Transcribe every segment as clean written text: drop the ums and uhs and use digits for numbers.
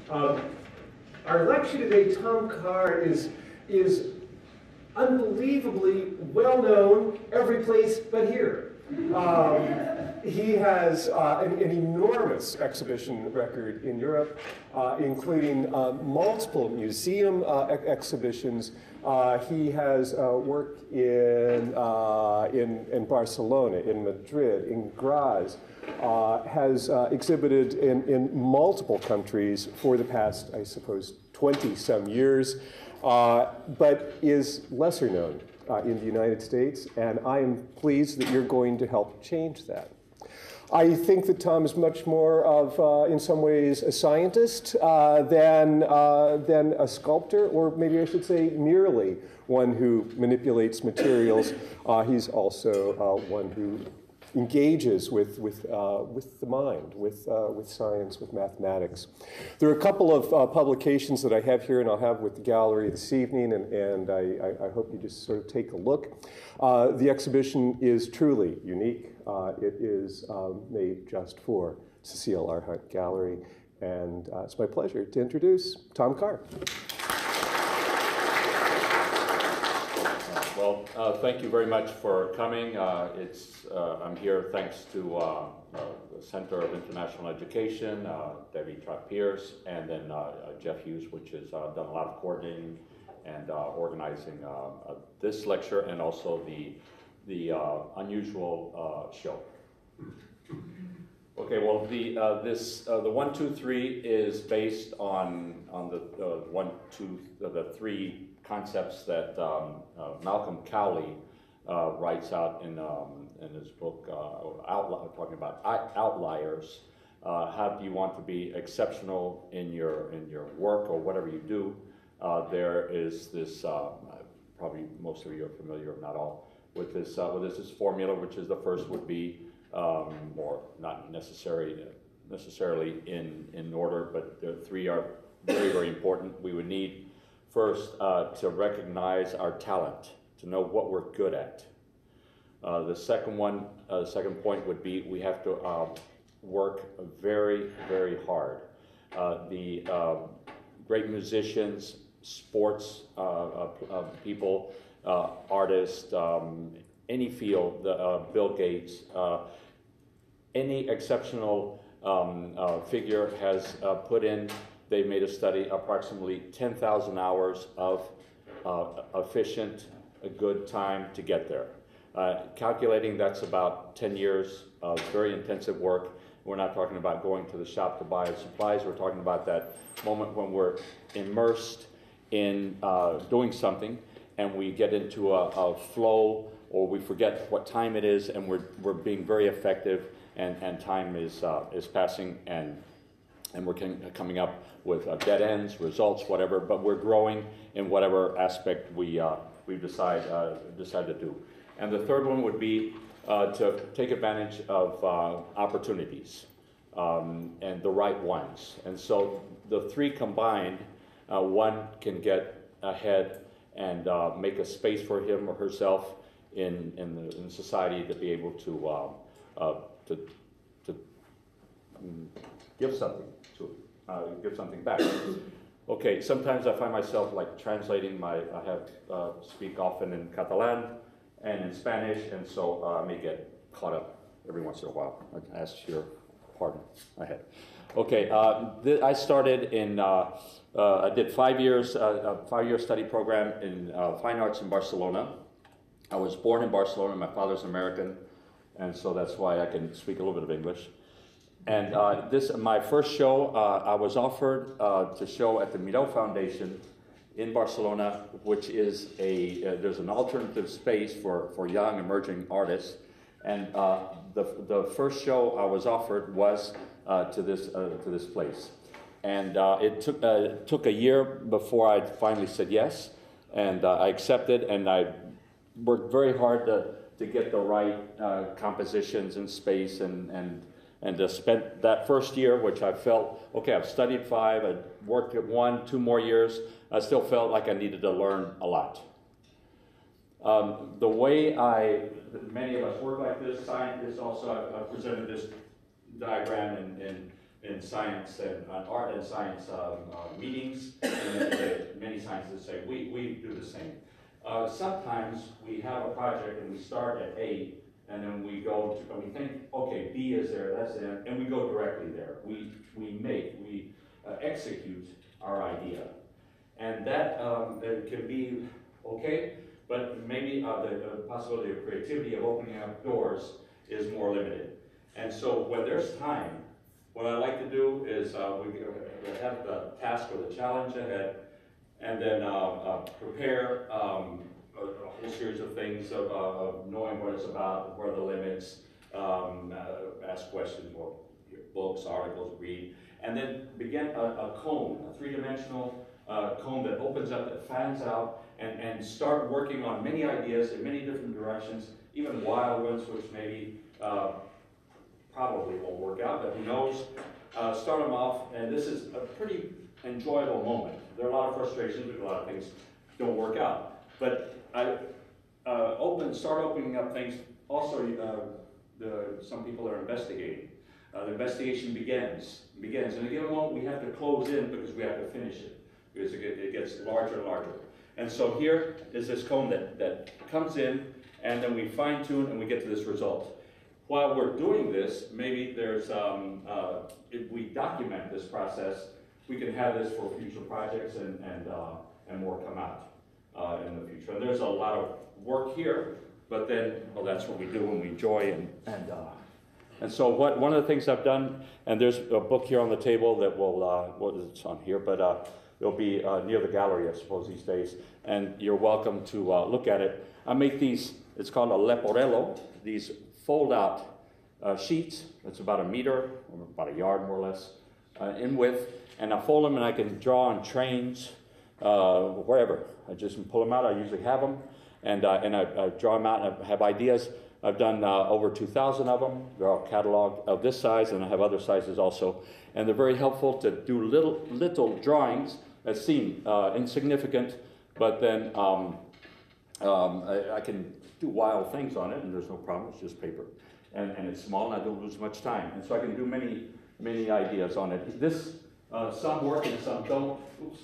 Um, our lecture today, Tom Carr, is unbelievably well known every place but here. He has an enormous exhibition record in Europe, including multiple museum exhibitions. He has worked in Barcelona, in Madrid, in Graz, has exhibited in multiple countries for the past, I suppose, 20-some years, but is lesser known in the United States, and I am pleased that you're going to help change that. I think that Tom is much more of, in some ways, a scientist than a sculptor, or maybe I should say merely one who manipulates materials. He's also one who engages with the mind, with science, with mathematics. There are a couple of publications that I have here and I'll have with the gallery this evening, and I hope you just sort of take a look. The exhibition is truly unique. It is made just for Cecile Arhunt Gallery, and it's my pleasure to introduce Tom Carr. Well, thank you very much for coming. I'm here thanks to the Center of International Education, Debbie Trapp-Pierce, and then Jeff Hughes, which has done a lot of coordinating and organizing this lecture and also the unusual show. Okay, well, the 1, 2, 3 is based on the three concepts that Malcolm Cowley writes out in his book, talking about outliers. How do you want to be exceptional in your work or whatever you do? There is this, probably most of you are familiar, if not all, with this formula, which is the first would be, or not necessarily in order, but the three are very, very important. We would need first, to recognize our talent, to know what we're good at. The second point would be we have to work very, very hard. The great musicians, sports people, artists, any field, Bill Gates, any exceptional figure has put in. They've made a study, approximately 10,000 hours of efficient, good time to get there. Calculating that's about 10 years of very intensive work. We're not talking about going to the shop to buy supplies. We're talking about that moment when we're immersed in doing something and we get into a flow, or we forget what time it is, and we're being very effective, and time is passing, and we're coming up with dead ends, results, whatever, but we're growing in whatever aspect we decide to do. And the third one would be to take advantage of opportunities, and the right ones. And so the three combined, one can get ahead and make a space for him or herself in society to be able to give something to give something back. Okay, sometimes I find myself like translating I speak often in Catalan and in Spanish, and so I may get caught up every once in a while. I ask your pardon ahead. Okay, I started in, I did 5 years, a 5-year study program in fine arts in Barcelona. I was born in Barcelona. My father's American, and so that's why I can speak a little bit of English. And my first show, I was offered to show at the Miró Foundation in Barcelona, which is there's an alternative space for young emerging artists. And the first show I was offered was to this place. And it took a year before I finally said yes, and I accepted, and I worked very hard to get the right compositions and space, and to spend that first year, which I felt, okay, I've studied 5, I worked at 1, 2 more years, I still felt like I needed to learn a lot. The way many of us work like this, scientists also, I presented this diagram in in science and art and science meetings, and many scientists say we do the same. Sometimes we have a project and we start at A, and then we go to, and we think, okay, B is there, that's it, and we go directly there. We execute our idea. And that can be okay, but maybe the possibility of creativity, of opening up doors, is more limited. And so when there's time, what I like to do is we have the task or the challenge ahead, and then prepare a whole series of things of knowing what it's about, what are the limits, ask questions, well, books, articles, read, and then begin a cone, a three-dimensional cone that opens up, that fans out, and start working on many ideas in many different directions, even wild ones, which maybe probably won't work out, but who knows. Start them off, and this is a pretty enjoyable moment. There are a lot of frustrations because a lot of things don't work out. But I start opening up things. Also, some people are investigating. The investigation begins. In a given moment, we have to close in because we have to finish it, because it gets larger and larger. And so here is this cone that comes in, and then we fine-tune and we get to this result. While we're doing this, maybe there's, if we document this process, we can have this for future projects and more come out in the future. And there's a lot of work here, but then, well, that's what we do when we enjoy and so one of the things I've done, and there's a book here on the table that will, it's on here, but it'll be near the gallery, I suppose, these days, and you're welcome to look at it. I make these, it's called a leporello, these fold-out sheets. It's about 1 meter, or about 1 yard more or less, in width, and I fold them and I can draw on trains, wherever. I just pull them out, I usually have them, and I draw them out and I have ideas. I've done over 2,000 of them. They're all cataloged of this size, and I have other sizes also. And they're very helpful to do little drawings that seem insignificant, but then I can do wild things on it, and there's no problem. It's just paper. And it's small, and I don't lose much time. And so I can do many ideas on it. This, some work and some don't. Oops.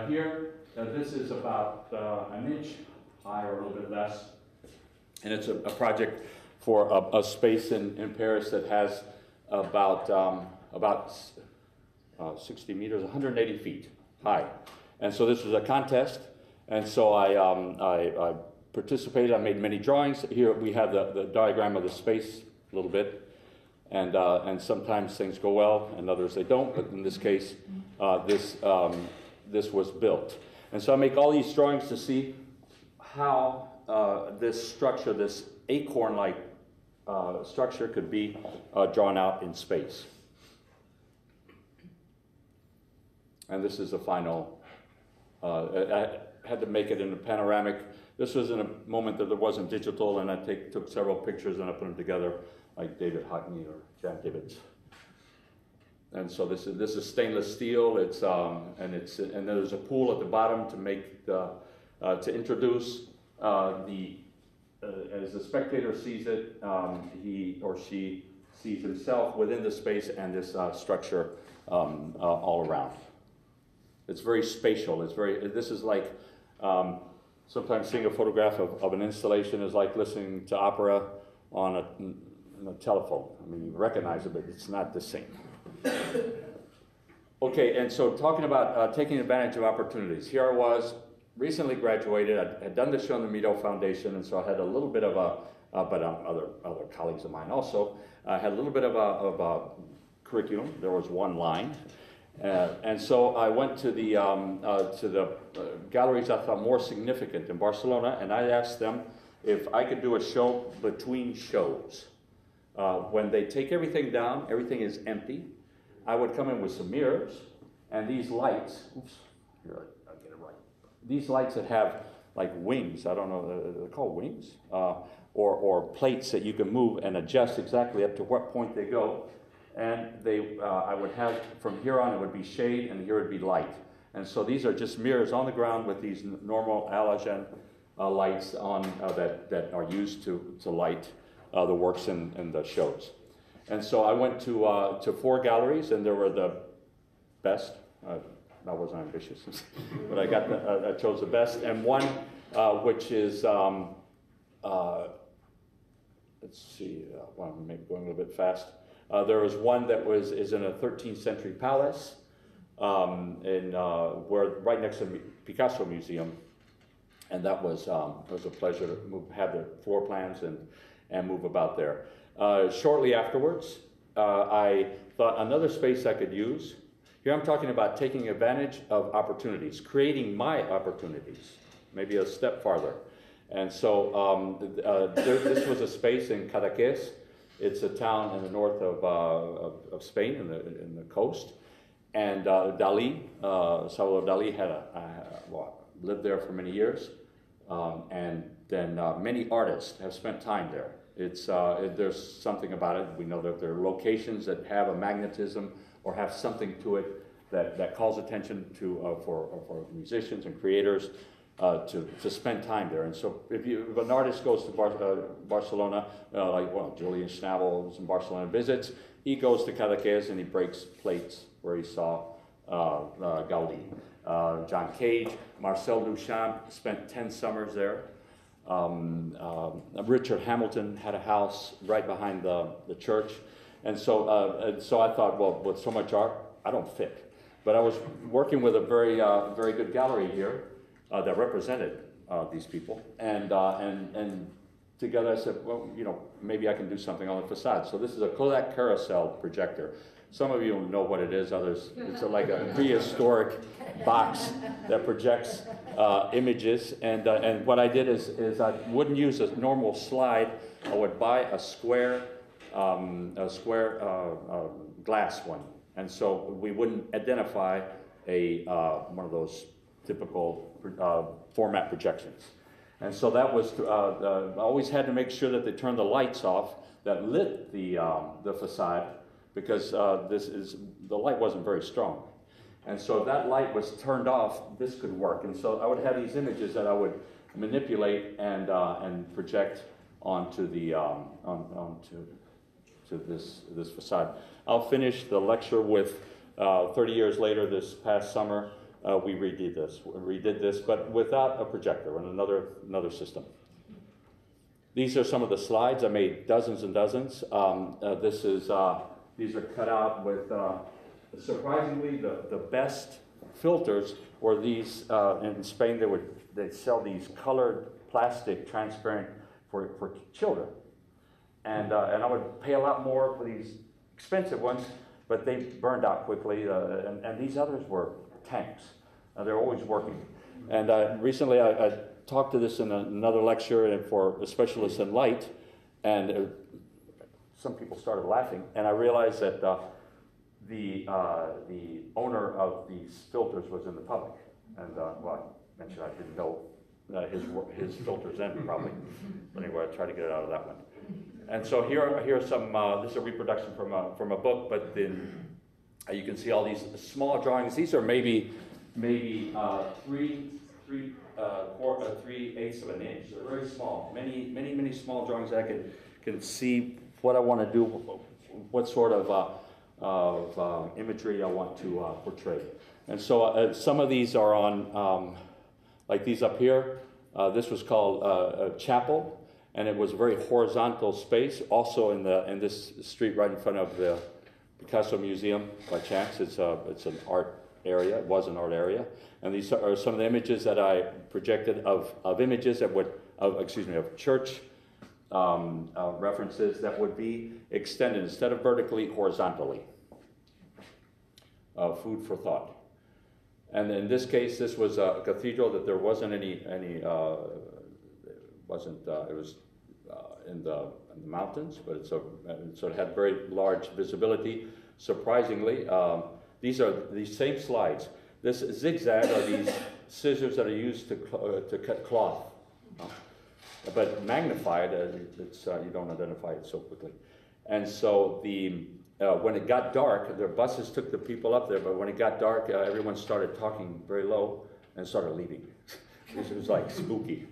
Here, this is about 1 inch high or a little bit less. And it's a project for a space in Paris that has about 60 meters, 180 feet high. And so this was a contest. And so I participated. I made many drawings. Here we have the diagram of the space a little bit. And sometimes things go well and others they don't. But in this case, this was built. And so I make all these drawings to see how this structure, this acorn-like structure could be drawn out in space. And this is the final, I had to make it in a panoramic. This was in a moment that there wasn't digital, and I took several pictures and I put them together like David Hockney or Jan Davids. And so this is stainless steel. And there's a pool at the bottom to make to introduce as the spectator sees it, he or she sees himself within the space and this structure all around. It's very spatial. This is like, sometimes seeing a photograph of an installation is like listening to opera on a telephone. I mean, you recognize it, but it's not the same. Okay, and so talking about taking advantage of opportunities. Here I was, recently graduated. I had done the show on the Mito Foundation, and so I had a little bit of but other colleagues of mine also, had a little bit of a curriculum. There was one line. And so I went to the galleries I thought more significant in Barcelona, and I asked them if I could do a show between shows. When they take everything down, everything is empty. I would come in with some mirrors, and these lights, oops, here, I'll get it right. These lights that have like wings, I don't know, they're called wings, or plates that you can move and adjust exactly up to what point they go. And I would have, from here on, it would be shade, and here would be light. And so these are just mirrors on the ground with these normal halogen lights on that are used to light the works in the shows. And so I went to 4 galleries, and there were the best. I wasn't ambitious, but I chose the best, and one which is let's see. Well, I'm maybe going a little bit fast. There was one that is in a 13th century palace, where right next to the Picasso Museum, and that was a pleasure to have the floor plans and move about there. Shortly afterwards, I thought another space I could use. Here I'm talking about taking advantage of opportunities, creating my opportunities, maybe a step farther. And so this was a space in Cadaqués. It's a town in the north of Spain, in the coast. And Dalí, Salvador Dalí lived there for many years. And then many artists have spent time there. There's something about it. We know that there are locations that have a magnetism or have something to it that calls attention to for musicians and creators to spend time there. And so if an artist goes to Barcelona, Julian Schnabel was in Barcelona, visits, he goes to Cadaqués and he breaks plates where he saw Gaudí. John Cage, Marcel Duchamp spent 10 summers there. Richard Hamilton had a house right behind the church. And so I thought, well, with so much art, I don't fit. But I was working with a very good gallery here that represented these people. And together I said, well, maybe I can do something on the facade. So this is a Kodak Carousel projector. Some of you know what it is, others, it's like a prehistoric box that projects images. And what I did is I wouldn't use a normal slide. I would buy a square glass one. And so we wouldn't identify one of those typical format projections. And so that was, I always had to make sure that they turned the lights off that lit the facade, because the light wasn't very strong. And so if that light was turned off, this could work. And so I would have these images that I would manipulate and project onto this facade. I'll finish the lecture with 30 years later, this past summer, we redid this, but without a projector and another system. These are some of the slides. I made dozens and dozens. These are cut out with, surprisingly, the best filters were these. In Spain, they'd sell these colored plastic transparent for children. And I would pay a lot more for these expensive ones, but they burned out quickly. And these others were tanks. They're always working. And recently I talked to this in another lecture and for a specialist in light, and some people started laughing. And I realized that the owner of these filters was in the public. And well, I mentioned I didn't know his filters in probably. But anyway, I tried to get it out of that one. And so here are some, this is a reproduction from a book, but then you can see all these small drawings. These are maybe 3/8 of an inch. They're very small. Many small drawings that I can see what I want to do, what sort of imagery I want to portray. And so some of these are on, like these up here. This was called a chapel. And it was a very horizontal space, also in this street right in front of the Picasso Museum. By chance, it's an art area. It was an art area, and these are some of the images that I projected of images that of church references that would be extended instead of vertically, horizontally. Food for thought. And in this case, this was a cathedral that there wasn't any. It was in the mountains, but it had very large visibility. Surprisingly, these are these same slides. This zigzag are these scissors that are used to cut cloth, but magnified. You don't identify it so quickly. And so when it got dark, their buses took the people up there. But when it got dark, everyone started talking very low and started leaving. It was like spooky.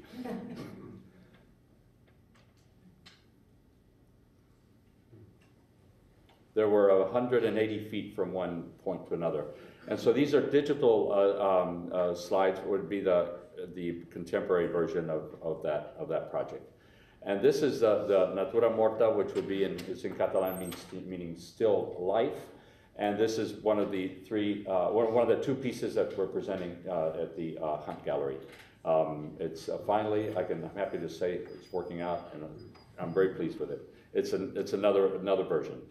There were 180 feet from one point to another. And so these are digital slides, would be the contemporary version of that project. And this is the Natura Morta, which would be it's in Catalan, meaning still life. And this is one of the one of the two pieces that we're presenting at the Hunt Gallery. It's finally, I'm happy to say it's working out, and I'm very pleased with it. It's another version.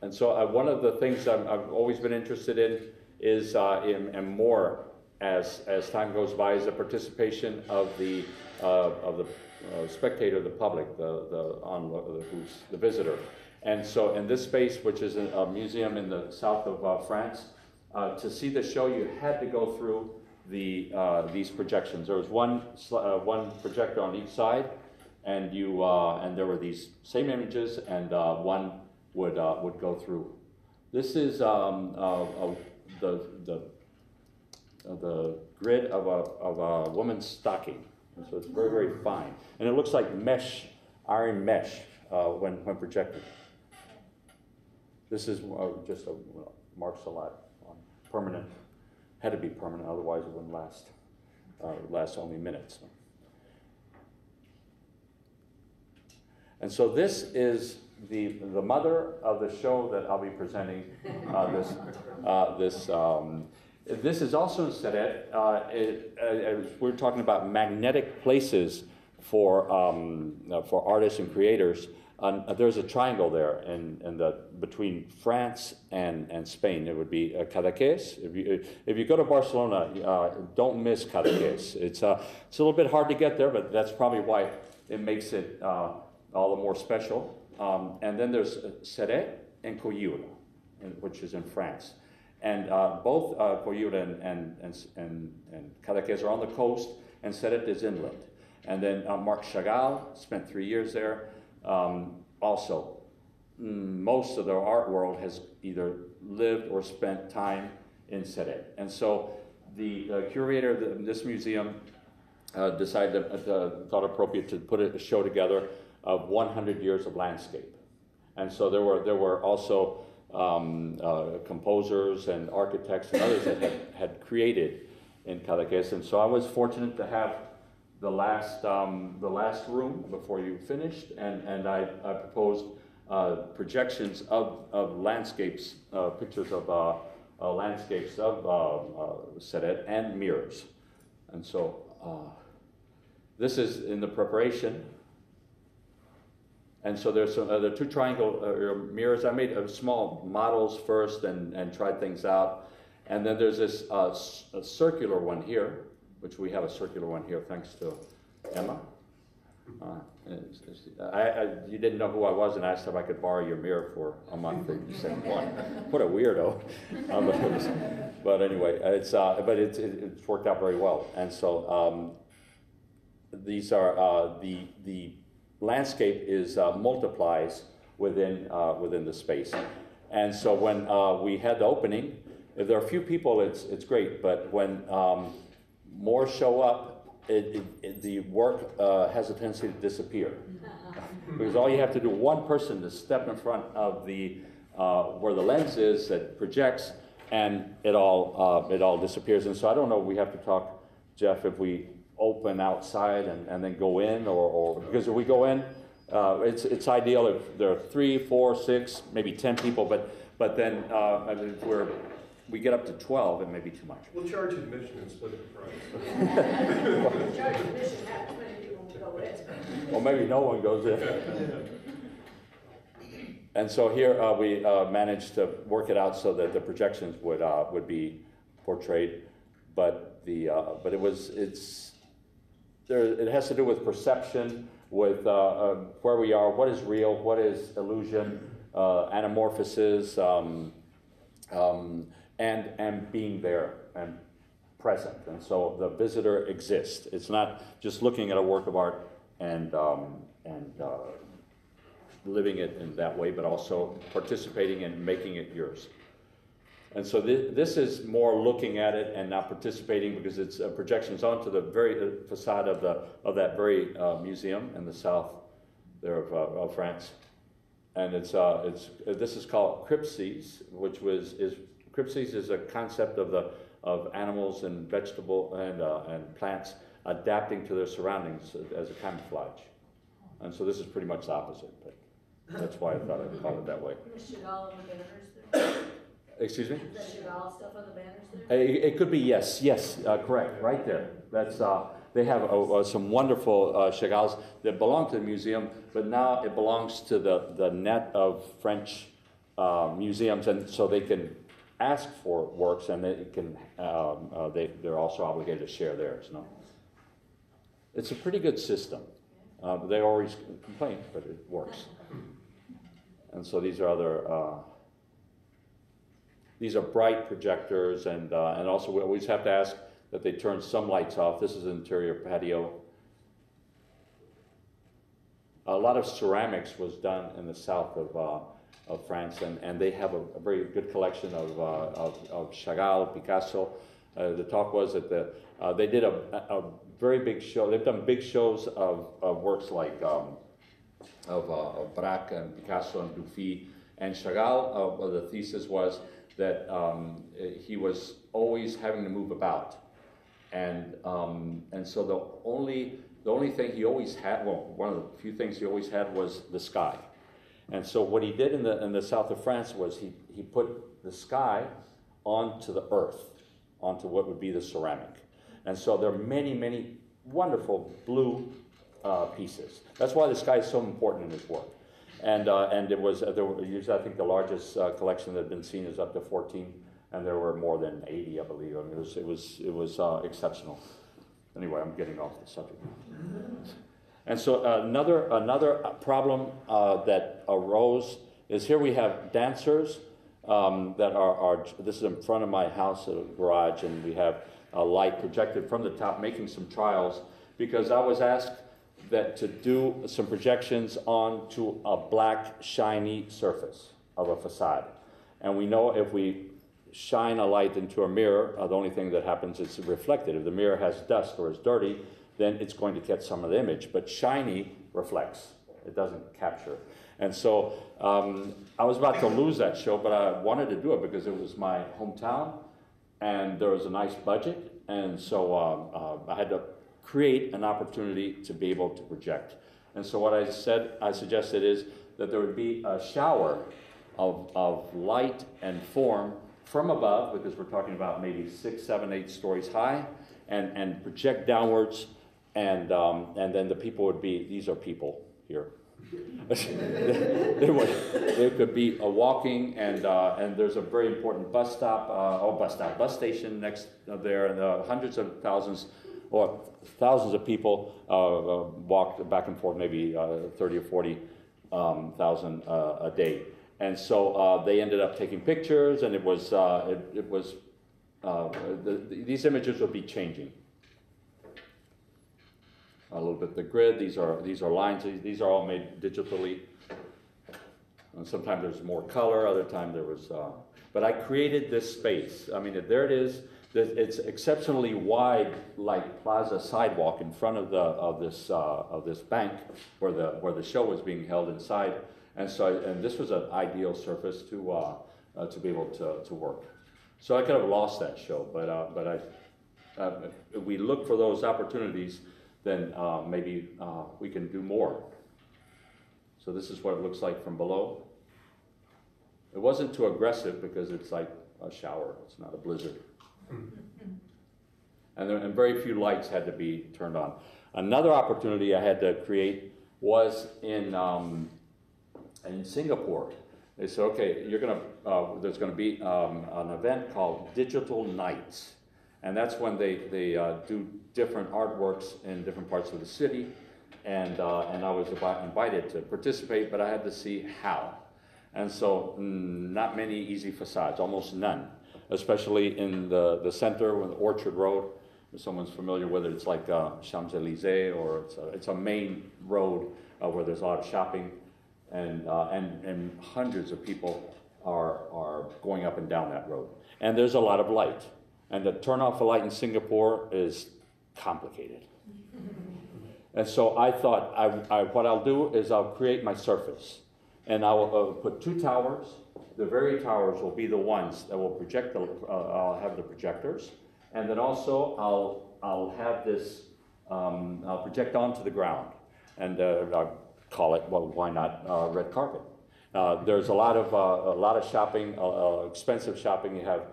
And so one of the things I've always been interested in is, and more as time goes by, is the participation of the spectator, the public, who's the visitor. And so in this space, which is a museum in the south of France, to see the show, you had to go through these projections. There was one projector on each side, and there were these same images, and one would go through. This is the grid of a woman's stocking, and so it's very, very fine, and it looks like mesh, iron mesh, when projected. This is just marks a lot on permanent. Had to be permanent, otherwise it wouldn't last. Last only minutes. And so this is the mother of the show that I'll be presenting. This is also in Seret. We're talking about magnetic places for artists and creators. There's a triangle there between France and Spain. It would be Cadaqués. If you go to Barcelona, don't miss Cadaqués. It's a little bit hard to get there, but that's probably why it makes it all the more special. And then there's Ceret and Coyure, which is in France. And both Coyure and Cadaqués are on the coast, and Ceret is inland. And then Marc Chagall spent 3 years there. Also, most of the art world has either lived or spent time in Ceret. And so the curator of this museum decided, thought appropriate to put a show together of 100 years of landscape. And so there were also composers and architects and others that had created in Cadaqués. And so I was fortunate to have the last room before you finished, and I proposed projections of landscapes, pictures of landscapes of Ceret and mirrors. And so this is in the preparation. And so there are two triangle mirrors. I made small models first and tried things out. And then there's this a circular one here, which we have a circular one here thanks to Emma. You didn't know who I was and asked if I could borrow your mirror for a month. And you said, what a weirdo. But anyway, it's worked out very well. And so these are the landscape is multiplies within the space. And so when we had the opening, if there are a few people, it's great. But when more show up, the work has a tendency to disappear. Because all you have to do, one person to step in front of the where the lens is that projects, and it all disappears. And so I don't know, we have to talk, Jeff, if we open outside and then go in, or because if we go in, it's ideal if there are 3, 4, 6, maybe 10 people, but then if we get up to 12, it may be too much. We'll charge admission and split the price. Charge admission, how many people will go in? Well, maybe no one goes in. And so here we managed to work it out so that the projections would be portrayed, but it has to do with perception, with where we are, what is real, what is illusion, anamorphosis, and being there and present. And so the visitor exists. It's not just looking at a work of art and living it in that way, but also participating and making it yours. And so this is more looking at it and not participating because it's projections onto the very facade of that very museum in the south there of France. And this is called crypsis, which crypsis is a concept of animals and vegetable and plants adapting to their surroundings as a camouflage. And so this is pretty much the opposite, but that's why I thought I'd call it that way. The Chagall on the banners there? Excuse me? The Chagall stuff on the banners there? It could be, yes, correct, right there. That's they have some wonderful Chagalls that belong to the museum, but now it belongs to the net of French museums, and so they can ask for works, and they can they're also obligated to share theirs. No, it's a pretty good system. They always complain, but it works. And so these are other. These are bright projectors, and also we always have to ask that they turn some lights off. This is an interior patio. A lot of ceramics was done in the south of France, and they have a very good collection of Chagall, Picasso. The talk was that they did a very big show. They've done big shows of works like of Braque and Picasso and Dufy. And Chagall, the thesis was that he was always having to move about, and so the only thing he always had, well, one of the few things he always had was the sky. And so what he did in the south of France was he put the sky onto the earth, onto what would be the ceramic. And so there are many wonderful blue pieces. That's why the sky is so important in his work. And it was usually, I think the largest collection that had been seen is up to 14, and there were more than 80, I believe. I mean, it was exceptional. Anyway, I'm getting off the subject. And so another problem that arose is here we have dancers that are this is in front of my house, a garage, and we have a light projected from the top, making some trials, because I was asked that to do some projections onto a black, shiny surface of a facade. And we know if we shine a light into a mirror, the only thing that happens is reflected. If the mirror has dust or is dirty, then it's going to catch some of the image. But shiny reflects. It doesn't capture. And so I was about to lose that show, but I wanted to do it because it was my hometown, and there was a nice budget. And so I had to create an opportunity to be able to project. And so what I suggested is that there would be a shower of light and form from above, because we're talking about maybe 6, 7, 8 stories high, and project downwards, and then the people would be, these are people here. They could be walking, and there's a very important bus station next there, and hundreds of thousands or thousands of people walked back and forth, maybe 30 or 40,000 a day. And so they ended up taking pictures, and these images would be changing a little bit. The grid, these are lines. These are all made digitally. And sometimes there's more color. Other times there was. But I created this space. I mean, there it is. It's exceptionally wide, like plaza sidewalk in front of this bank where the show was being held inside, and this was an ideal surface to be able to work. So I could have lost that show, but if we look for those opportunities, then maybe we can do more. So this is what it looks like from below. It wasn't too aggressive because it's like a shower. It's not a blizzard. And very few lights had to be turned on. Another opportunity I had to create was in Singapore. They said, okay, there's going to be an event called Digital Nights, and that's when they do different artworks in different parts of the city, and I was invited to participate, but I had to see how. And so not many easy facades, almost none. Especially in the center, with Orchard Road. If someone's familiar with it, it's like Champs-Élysées, or it's a main road where there's a lot of shopping, and hundreds of people are going up and down that road. And there's a lot of light. And to turn off a light in Singapore is complicated. And so I thought, what I'll do is I'll create my surface. And I'll put 2 towers. The very towers will be the ones that will project, I'll have the projectors. And then also I'll have this, I'll project onto the ground. And I'll call it, well, why not red carpet? There's a lot of shopping, expensive shopping. You have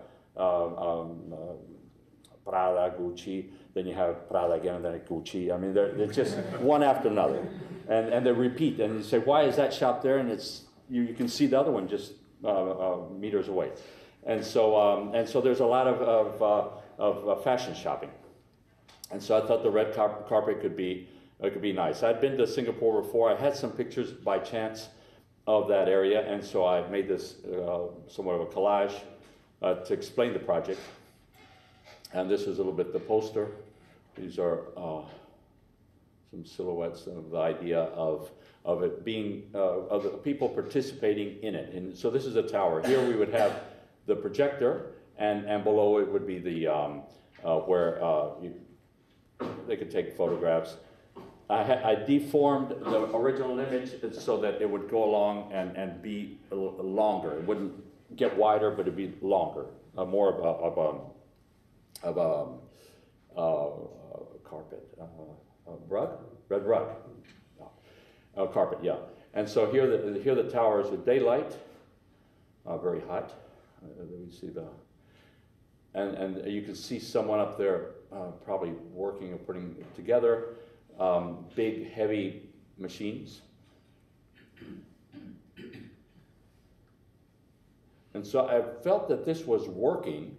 Prada, Gucci, then you have Prada again, and then Gucci. I mean, they're just one after another, and they repeat. And you say, why is that shop there? And it's you can see the other one just meters away. And so there's a lot of fashion shopping. And so I thought the red carpet could be nice. I'd been to Singapore before. I had some pictures by chance of that area, and so I made this somewhat of a collage to explain the project. And this is a little bit the poster. These are some silhouettes of the idea of it being, of the people participating in it. And so this is a tower. Here we would have the projector, and below it would be the, where they could take photographs. I deformed the original image so that it would go along and be longer. It wouldn't get wider, but it'd be longer, more of a carpet, rug, red rug, carpet, yeah. And so here the towers with daylight, very hot. We see and you can see someone up there probably working or putting it together. Big, heavy machines. And so I felt that this was working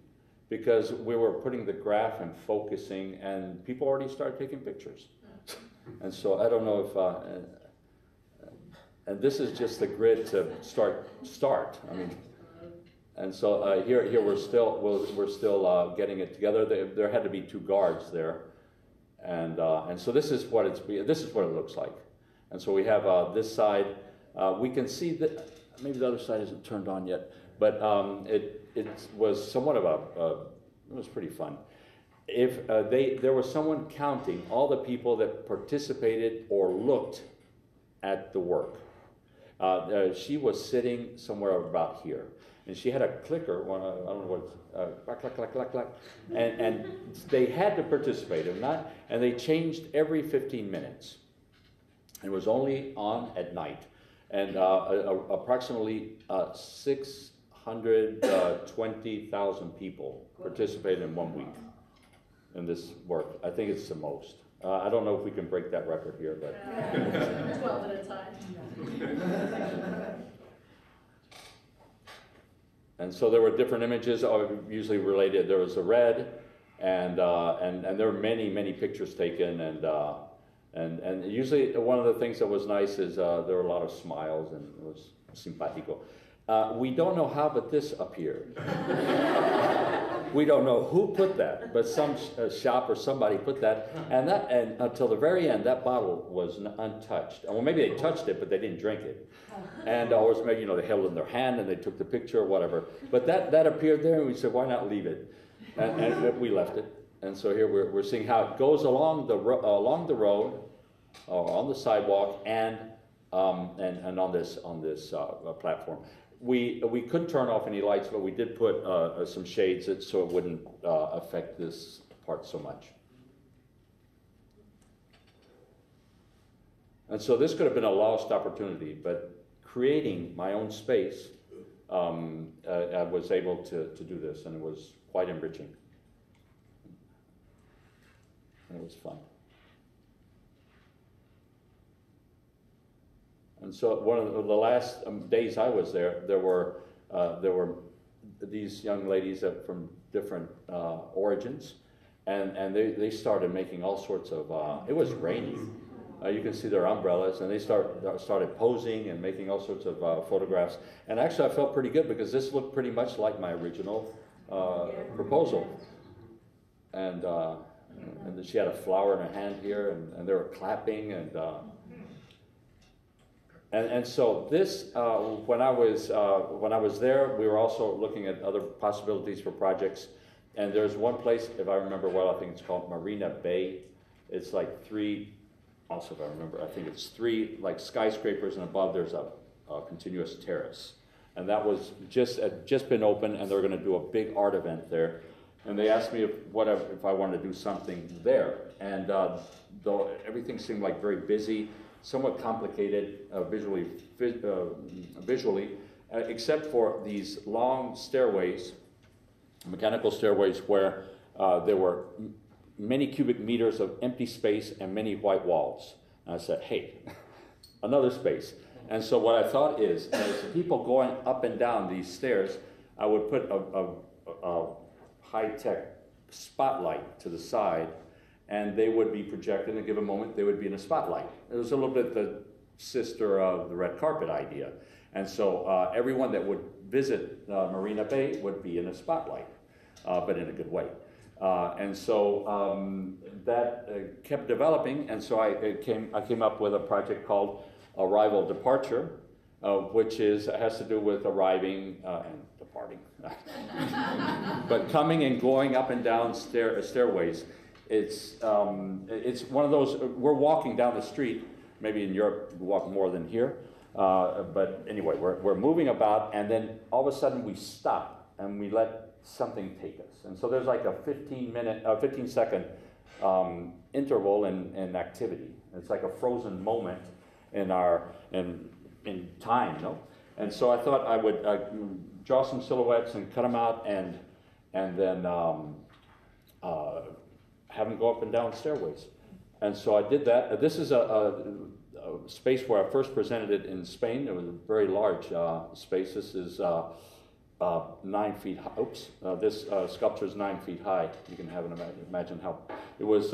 because we were putting the graph and focusing, and people already started taking pictures. And so I don't know if, and this is just the grid to start. I mean, and so here we're still getting it together. There had to be 2 guards there. And so this is what it looks like. And so we have this side. We can see that maybe the other side isn't turned on yet, but it was somewhat of it was pretty fun. If there was someone counting all the people that participated or looked at the work. She was sitting somewhere about here. And she had a clicker, I don't know what, clack, clack, clack, clack, clack. And they had to participate, and they changed every 15 minutes. It was only on at night. And approximately 620,000 people participated in 1 week in this work. I think it's the most. I don't know if we can break that record here, but 12 at a time. And so there were different images, usually related. There was a red, and there were many pictures taken, and usually one of the things that was nice is there were a lot of smiles, and it was simpático. We don't know how, but this appeared. We don't know who put that, but some shop or somebody put that, and until the very end, that bottle was untouched. Well, maybe they touched it, but they didn't drink it. And always, maybe, they held it in their hand and they took the picture or whatever. But that appeared there, and we said, why not leave it? And we left it. And so here we're seeing how it goes along the road, or on the sidewalk, and on this platform. We couldn't turn off any lights, but we did put some shades so it wouldn't affect this part so much. And so this could have been a lost opportunity, but creating my own space, I was able to do this, and it was quite enriching. And it was fun. And so one of the last days I was there, there were these young ladies from different origins, and they started making all sorts of, it was raining. You can see their umbrellas, and they started posing and making all sorts of photographs. And actually I felt pretty good because this looked pretty much like my original proposal. And she had a flower in her hand here, and they were clapping, and And so this, when I was there, we were also looking at other possibilities for projects. And there's one place, if I remember well, I think it's called Marina Bay. It's like three, also if I remember, I think it's three like skyscrapers, and above there's a continuous terrace. And that was had just been open, and they were going to do a big art event there. And they asked me if I wanted to do something there. And though everything seemed like very busy, somewhat complicated visually, except for these long stairways, mechanical stairways, where there were many cubic meters of empty space and many white walls. And I said, hey, another space. And so what I thought is, as people going up and down these stairs, I would put a high-tech spotlight to the side, and they would be projected. In a given moment, they would be in a spotlight. It was a little bit the sister of the red carpet idea. And so everyone that would visit Marina Bay would be in a spotlight, but in a good way. And so that kept developing, and so I came up with a project called Arrival Departure, which has to do with arriving and departing, but coming and going up and down stairways. It's one of those. We're walking down the street. Maybe in Europe we walk more than here, but anyway, we're moving about, and then all of a sudden we stop and we let something take us. And so there's like a 15-second interval in activity. It's like a frozen moment in time, no? And so I thought I would draw some silhouettes and cut them out, and then have them go up and down stairways. And so I did that. This is a space where I first presented it in Spain. It was a very large space. This is 9 feet high. Oops, this sculpture is 9 feet high. You can imagine how it was.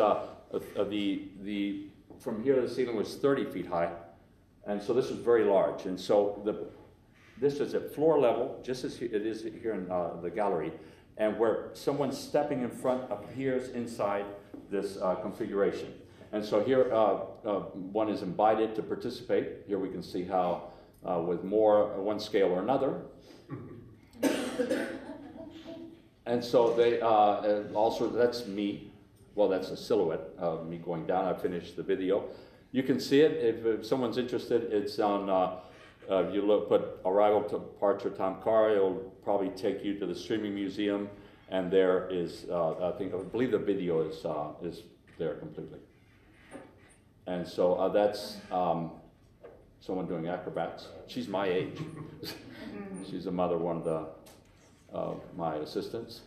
From here to the ceiling was 30 feet high, and so this was very large. And so this is at floor level, just as it is here in the gallery, and where someone stepping in front appears inside this configuration. And so here one is invited to participate. Here we can see how with one scale or another. And so they also, that's me. Well, that's a silhouette of me going down. I finished the video. You can see it if someone's interested. It's on, put Arrival Departure Tom Carr, it'll probably take you to the Streaming Museum, and there is, I believe the video is there completely. And so that's someone doing acrobats. She's my age. She's the mother of one of my assistants.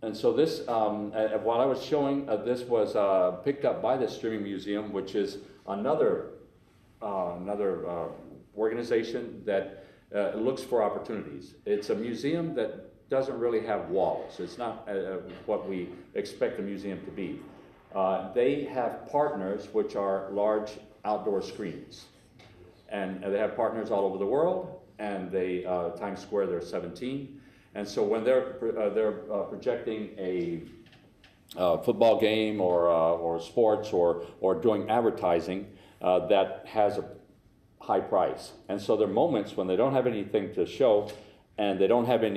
And so this, while I was showing, this was picked up by the Streaming Museum, which is another organization that looks for opportunities. It's a museum that doesn't really have walls. It's not what we expect a museum to be. They have partners which are large outdoor screens. And they have partners all over the world, and Times Square, there's 17. And so when they're projecting a football game or sports or doing advertising, that has a high price. And so there are moments when they don't have anything to show, and they don't haven't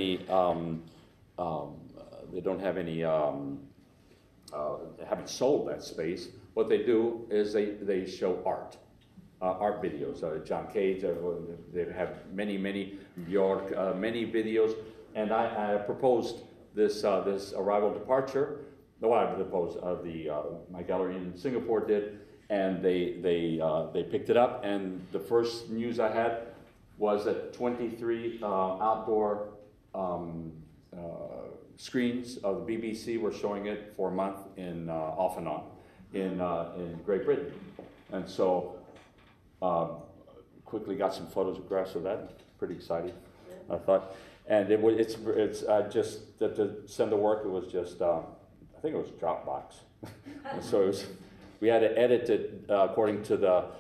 sold that space. What they do is they show art videos. John Cage, they have many Bjork, many videos. And I proposed this Arrival Departure. No, I proposed my gallery in Singapore did, and they picked it up. And the first news I had was that 23 outdoor screens of the BBC were showing it for a month off and on in Great Britain. And so quickly got some photographs of that. Pretty exciting, I thought. And it's just to send the work. It was just I think it was Dropbox, and so we had to edit it according to the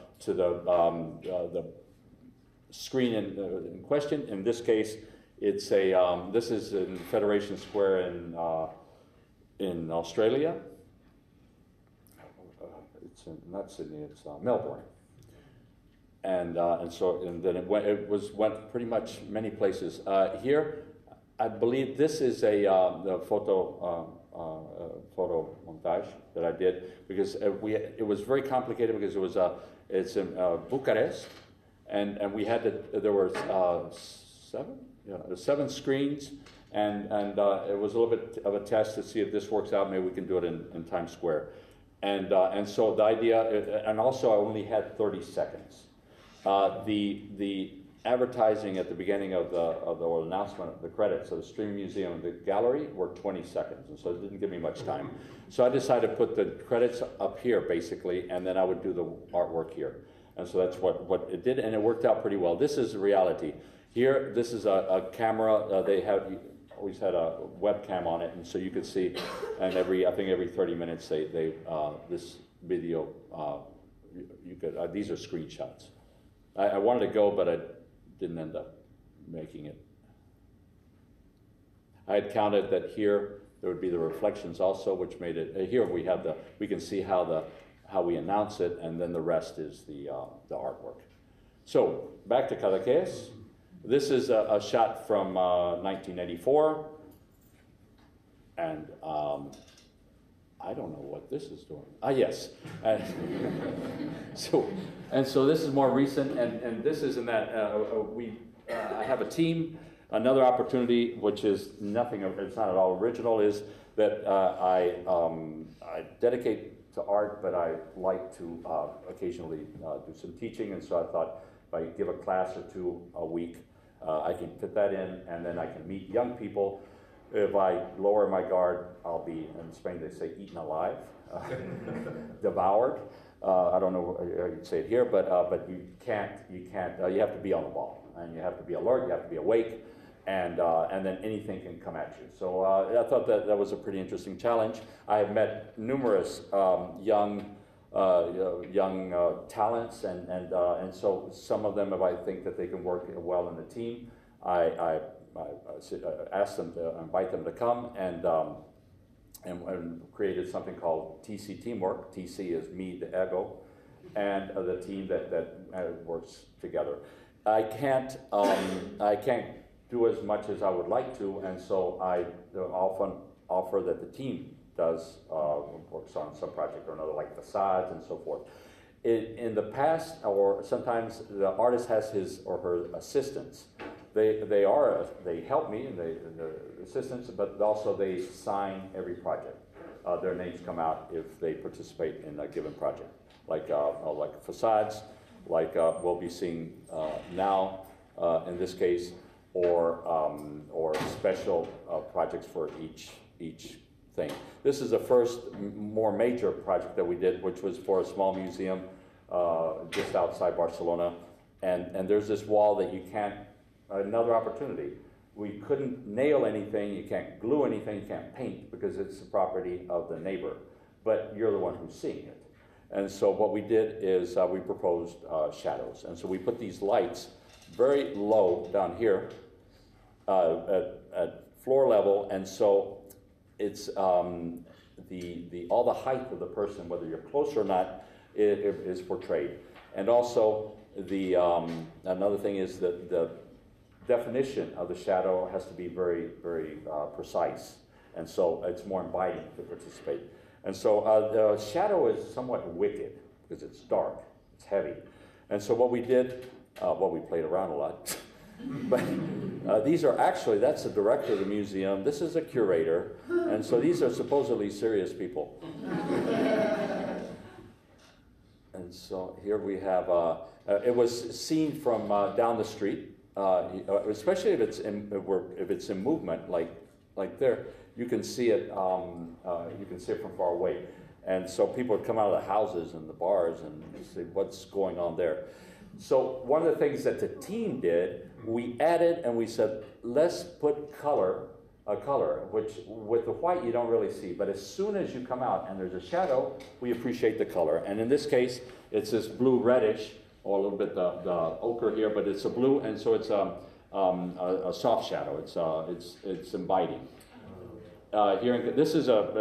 screen in question. In this case, it's this is in Federation Square in Australia. It's not Sydney, it's Melbourne. And then it went pretty much many places. Here, I believe this is the photo montage that I did, because it was very complicated, because it's in Bucharest, and we had there were 7 screens, and it was a little bit of a test to see if this works out. Maybe we can do it in Times Square, and so the idea, and also I only had 30 seconds. The advertising at the beginning of the announcement of the credits of the Stream Museum and the gallery were 20 seconds, and so it didn't give me much time. So I decided to put the credits up here, basically, and then I would do the artwork here. And so that's what it did, and it worked out pretty well. This is reality. Here, this is a camera. They always had a webcam on it, and so you could see, and I think every 30 minutes, this video, these are screenshots. I wanted to go, but I didn't end up making it. I had counted that here there would be the reflections also, which made it. Here we can see how we announce it, and then the rest is the artwork. So back to Cadaqués. This is a shot from 1984, and I don't know what this is doing. Yes. So this is more recent, and this is in that I have a team. Another opportunity, which is nothing, it's not at all original, is that I dedicate to art, but I like to occasionally do some teaching, and so I thought if I give a class or 2 a week, I can fit that in, and then I can meet young people. If I lower my guard, I'll be, in Spain they say, eaten alive, devoured. I don't know how you'd say it here, but you have to be on the ball, and you have to be alert, you have to be awake, and then anything can come at you. So I thought that was a pretty interesting challenge. I have met numerous young talents, and so some of them, if I think that they can work well in the team, I asked them to invite them to come, and created something called TC Teamwork. TC is me, the ego, and the team that works together. I can't do as much as I would like to, and so I often offer that the team works on some project or another, like facades and so forth. In the past, or sometimes the artist has his or her assistants. They help me, and the assistants, but also they sign every project. Their names come out if they participate in a given project, like facades, like we'll be seeing now in this case, or special projects for each thing. This is the first more major project that we did, which was for a small museum just outside Barcelona, and there's this wall that you can't. Another opportunity. We couldn't nail anything, you can't glue anything, you can't paint, because it's the property of the neighbor, but you're the one who's seeing it. And so what we did is we proposed shadows, and so we put these lights very low down here at floor level, and so it's all the height of the person, whether you're close or not, is portrayed. And also another thing is that the definition of the shadow has to be very, very precise, and so it's more inviting to participate. And so the shadow is somewhat wicked because it's dark, it's heavy, and so what we did, we played around a lot, but these are actually, that's the director of the museum, this is a curator, and so these are supposedly serious people. And so here we have, it was seen from down the street. Especially if it's in movement, like there, you can see it. You can see it from far away, and so people would come out of the houses and the bars and say, "What's going on there?" So one of the things that the team did, we added and we said, "Let's put color, which with the white you don't really see, but as soon as you come out and there's a shadow, we appreciate the color." And in this case, it's this blue reddish, or a little bit the ochre here, but it's a blue, and so it's a soft shadow. It's inviting. This is a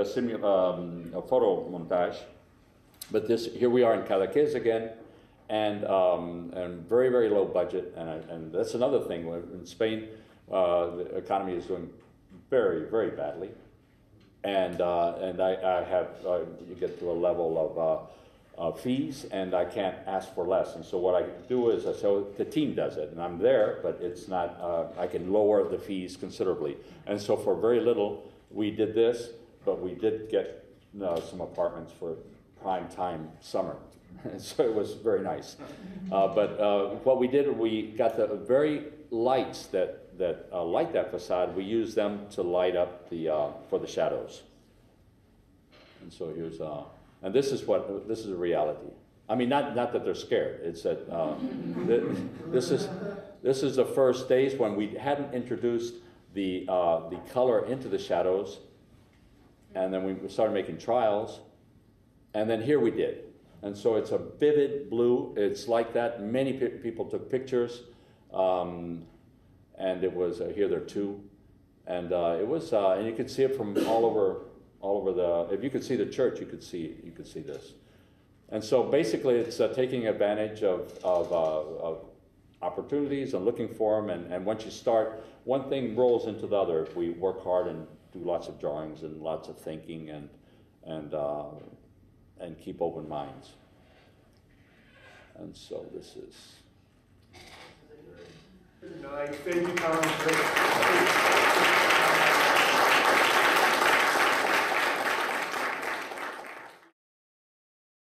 photo montage, But here we are in Cadaqués again, and very, very low budget, and that's another thing. In Spain, the economy is doing very, very badly, and I have you get to a level of fees, and I can't ask for less. And so what I do is, so the team does it, and I'm there, but it's not. I can lower the fees considerably, and so for very little, we did this, but we did get some apartments for prime time summer, so it was very nice. But what we did, we got the very lights that light that facade. We used them to light up for the shadows. And so here's and this is a reality. I mean, not that they're scared. It's that this is the first days when we hadn't introduced the color into the shadows, and then we started making trials. And then here we did. And so it's a vivid blue. It's like that. Many people took pictures. And it was, here there are two. And it was, and you could see it from all over if you could see the church, you could see this. And so basically it's taking advantage of opportunities and looking for them. And once you start, one thing rolls into the other. We work hard and do lots of drawings and lots of thinking and keep open minds. And so this is... Good night. Thank you, Tom.